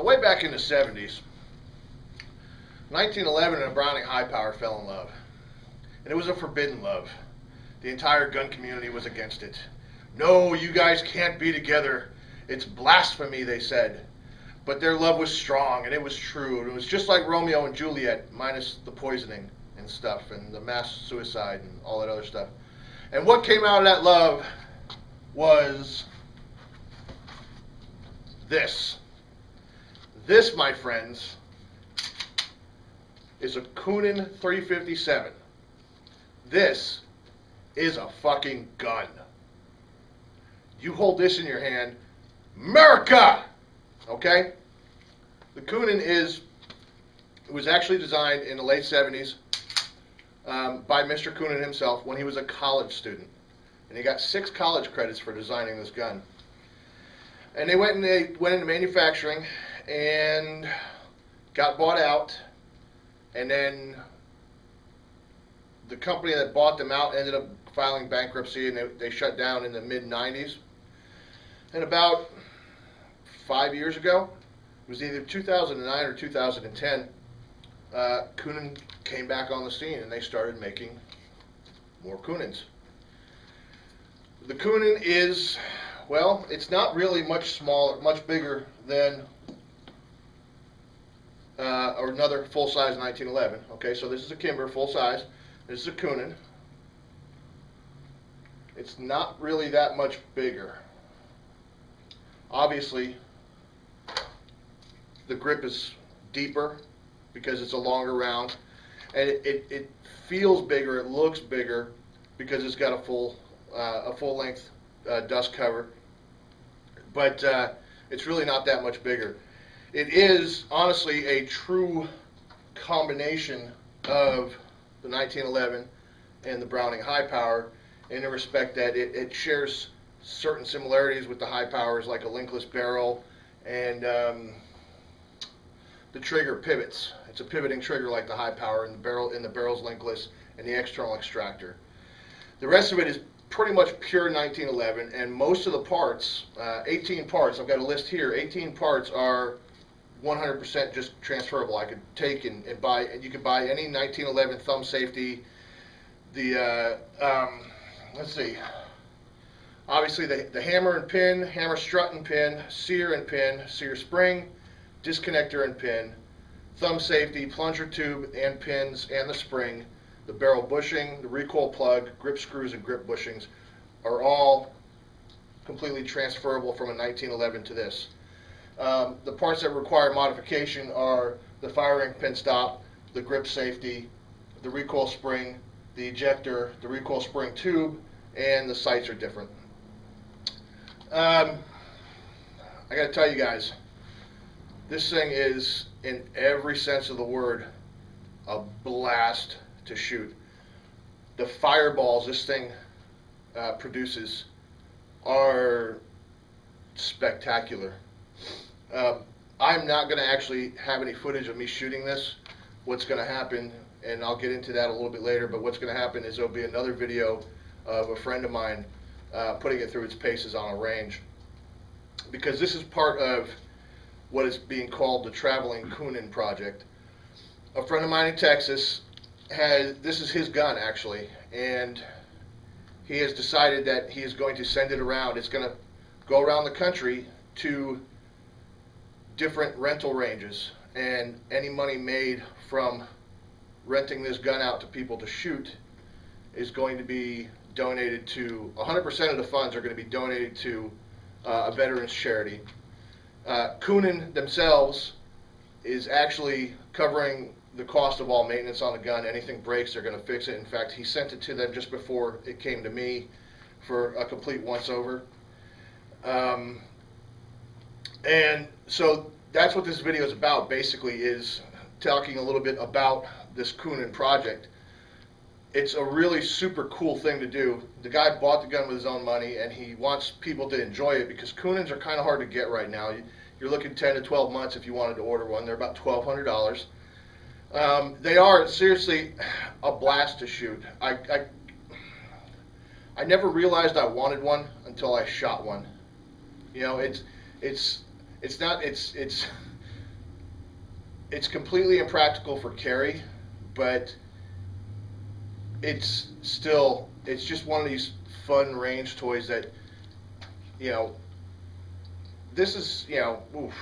So way back in the 70s, 1911 and a Browning high power fell in love. And it was a forbidden love. The entire gun community was against it. No, you guys can't be together. It's blasphemy, they said. But their love was strong, and it was true. It was just like Romeo and Juliet, minus the poisoning and stuff, and the mass suicide and all that other stuff. And what came out of that love was this. This, my friends, is a Coonan 357. This is a fucking gun. You hold this in your hand, America! Okay? The Coonan was actually designed in the late 70s by Mr. Coonan himself when he was a college student. And he got 6 college credits for designing this gun. And they went into manufacturing and got bought out, and then the company that bought them out ended up filing bankruptcy, and they shut down in the mid-90s. And about 5 years ago, it was either 2009 or 2010, Coonan came back on the scene, and they started making more Coonans. The Coonan is, well, it's not really much smaller, much bigger than or another full-size 1911. Okay, so this is a Kimber, full-size. This is a Coonan. It's not really that much bigger. Obviously, the grip is deeper because it's a longer round, and it feels bigger. It looks bigger because it's got a full-length dust cover. But it's really not that much bigger. It is honestly a true combination of the 1911 and the Browning high power, in the respect that it shares certain similarities with the high powers, like a linkless barrel, and the trigger pivots. It's a pivoting trigger like the high power, and the barrel's linkless, and the external extractor. The rest of it is pretty much pure 1911, and most of the parts, 18 parts, I've got a list here, 18 parts are 100% just transferable. I could take and buy, and you could buy any 1911 thumb safety. The let's see, obviously the hammer and pin, hammer strut and pin, sear and pin, sear spring, disconnector and pin, thumb safety, plunger tube and pins, and the spring, the barrel bushing, the recoil plug, grip screws, and grip bushings are all completely transferable from a 1911 to this. The parts that require modification are the firing pin stop, the grip safety, the recoil spring, the ejector, the recoil spring tube, and the sights are different. I got to tell you guys, this thing is, in every sense of the word, a blast to shoot. The fireballs this thing produces are spectacular. I'm not going to actually have any footage of me shooting this. What's going to happen, and I'll get into that a little bit later, but what's going to happen is there'll be another video of a friend of mine putting it through its paces on a range, because this is part of what is being called the Traveling Coonan Project. A friend of mine in Texas this is his gun actually, and he has decided that he is going to send it around. It's going to go around the country to different rental ranges, and any money made from renting this gun out to people to shoot is going to be donated to, 100% of the funds are going to be donated to a veterans charity. Coonan themselves is actually covering the cost of all maintenance on the gun. Anything breaks, they're going to fix it. In fact, he sent it to them just before it came to me for a complete once-over. And so that's what this video is about, basically, is talking a little bit about this Coonan project. It's a really super cool thing to do. The guy bought the gun with his own money, and he wants people to enjoy it, because Coonans are kind of hard to get right now. You're looking 10 to 12 months if you wanted to order one. They're about $1,200. They are seriously a blast to shoot. I never realized I wanted one until I shot one. You know, it's it's completely impractical for carry, but it's just one of these fun range toys that, you know, this is, you know, oof.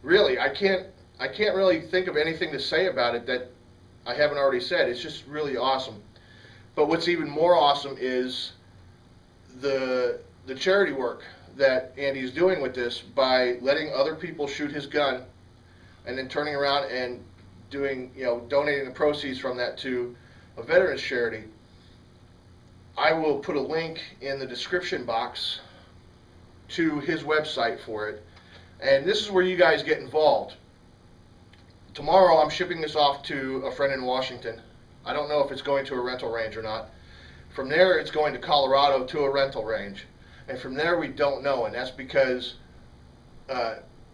Really, I can't really think of anything to say about it that I haven't already said. It's just really awesome. But what's even more awesome is the charity work that Andy's doing with this by letting other people shoot his gun and then turning around and doing, you know, donating the proceeds from that to a veterans charity. I will put a link in the description box to his website for it. And this is where you guys get involved. Tomorrow I'm shipping this off to a friend in Washington. I don't know if it's going to a rental range or not. From there it's going to Colorado to a rental range. And from there we don't know, and that's because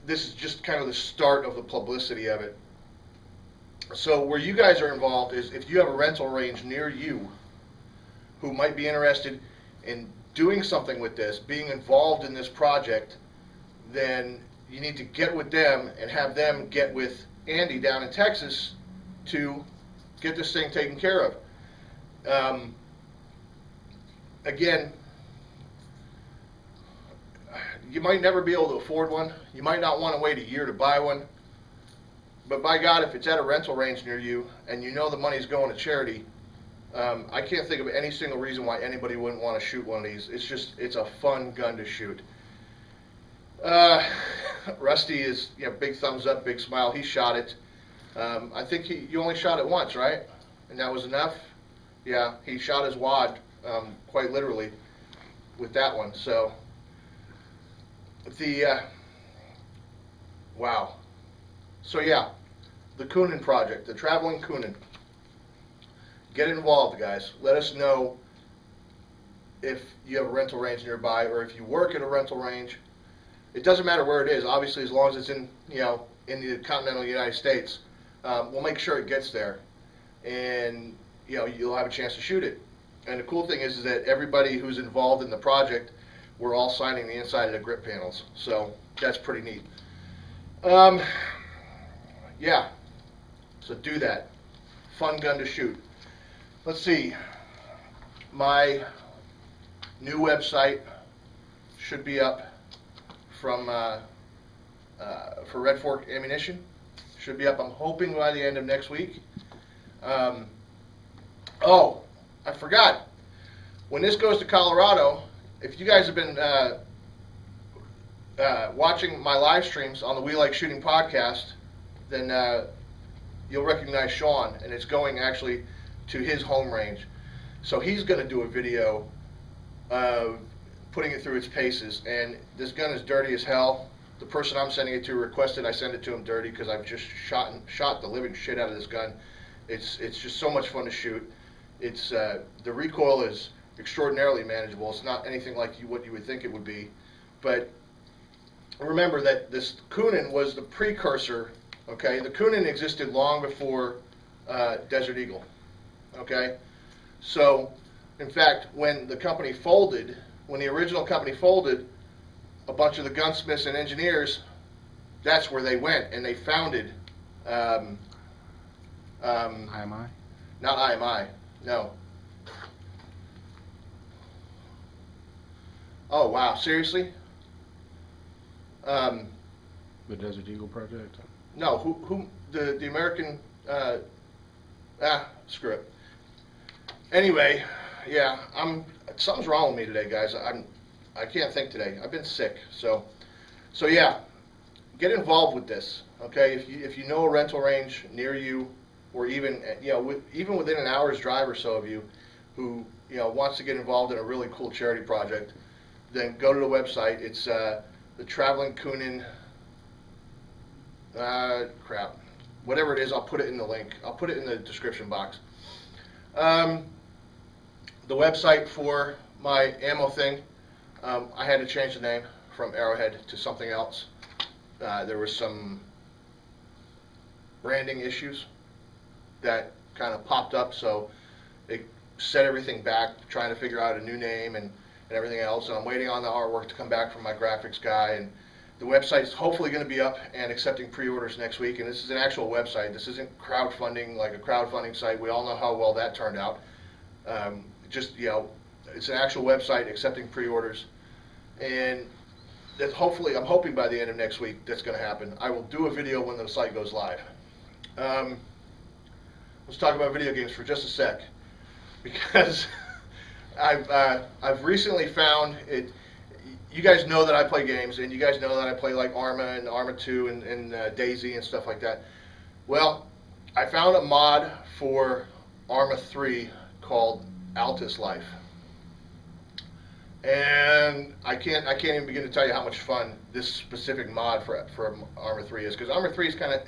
this is just kind of the start of the publicity of it. So where you guys are involved is if you have a rental range near you who might be interested in doing something with this, being involved in this project, then you need to get with them and have them get with Andy down in Texas to get this thing taken care of. Again, you might never be able to afford one. You might not want to wait a year to buy one. But by God, if it's at a rental range near you and you know the money's going to charity, I can't think of any single reason why anybody wouldn't want to shoot one of these. It's a fun gun to shoot. Rusty is, you know, big thumbs up, big smile. He shot it. I think you only shot it once, right? And that was enough? Yeah, he shot his wad, quite literally, with that one. So, wow. So yeah, the Coonan project, the traveling Coonan. Get involved, guys. Let us know if you have a rental range nearby or if you work at a rental range. It doesn't matter where it is, obviously, as long as it's in, you know, in the continental United States. We'll make sure it gets there, and, you know, you'll have a chance to shoot it. And the cool thing is that everybody who's involved in the project, we're all signing the inside of the grip panels, so that's pretty neat. Yeah, so do that. Fun gun to shoot. Let's see. My new website should be up from for Red Fork Ammunition. Should be up, I'm hoping, by the end of next week. Oh, I forgot. When this goes to Colorado, if you guys have been watching my live streams on the We Like Shooting podcast, then you'll recognize Sean, and it's going actually to his home range. So he's going to do a video of putting it through its paces, and this gun is dirty as hell. The person I'm sending it to requested I send it to him dirty because I've just shot the living shit out of this gun. It's just so much fun to shoot. It's the recoil is extraordinarily manageable. It's not anything like what you would think it would be, but remember that this Coonan was the precursor. Okay, the Coonan existed long before Desert Eagle. Okay, so in fact, when the company folded, when the original company folded, a bunch of the gunsmiths and engineers, that's where they went, and they founded IMI? Not IMI, no. Oh wow, seriously? The Desert Eagle Project? No, who the American, screw it. Anyway, yeah, something's wrong with me today, guys. I can't think today. I've been sick, so yeah, get involved with this, okay? If you know a rental range near you, or even, you know, even within an hour's drive or so of you, who, you know, wants to get involved in a really cool charity project, then go to the website. It's the Traveling Coonan. Crap, whatever it is, I'll put it in the link. I'll put it in the description box. The website for my ammo thing, I had to change the name from Arrowhead to something else. There was some branding issues that kind of popped up, so they set everything back, trying to figure out a new name and everything else. And I'm waiting on the artwork to come back from my graphics guy, The website's hopefully going to be up and accepting pre-orders next week, and this is an actual website. This isn't crowdfunding like a crowdfunding site. We all know how well that turned out. Just, you know, it's an actual website accepting pre-orders, and that hopefully, I'm hoping by the end of next week that's going to happen. I will do a video when the site goes live. Let's talk about video games for just a sec, because I've recently found it. You guys know that I play games, and you guys know that I play like Arma and Arma 2 and Daisy and stuff like that. Well, I found a mod for Arma 3 called Altus Life, and I can't even begin to tell you how much fun this specific mod for Arma 3 is, because Arma 3 is kind of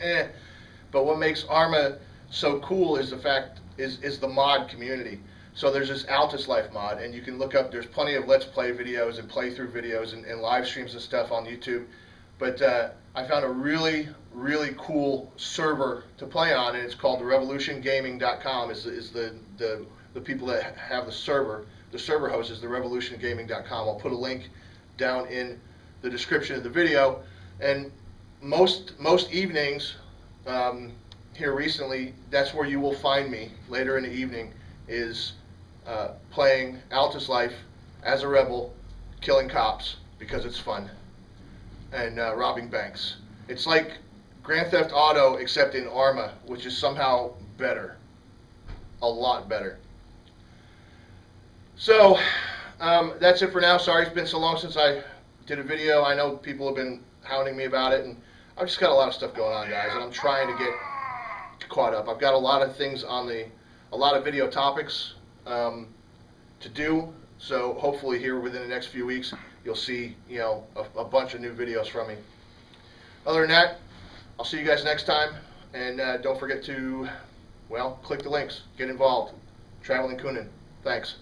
but what makes Arma so cool is the fact is the mod community. So there's this Altus Life mod, and you can look up, there's plenty of Let's Play videos and playthrough videos and live streams and stuff on YouTube. But I found a really, really cool server to play on, and it's called revolutiongaming.com is the people that have the server. The server host is the revolutiongaming.com. I'll put a link down in the description of the video. And most evenings here recently, that's where you will find me later in the evening, is playing Altus Life as a rebel, killing cops because it's fun, and robbing banks. It's like Grand Theft Auto except in Arma, which is somehow better, a lot better. So that's it for now. Sorry it's been so long since I did a video. I know people have been hounding me about it, and I've just got a lot of stuff going on, guys, and I'm trying to get caught up. I've got a lot of things on a lot of video topics to do, so hopefully here within the next few weeks you'll see, you know, a bunch of new videos from me. Other than that, I'll see you guys next time, and don't forget to, well, click the links, get involved. Traveling Coonan. Thanks.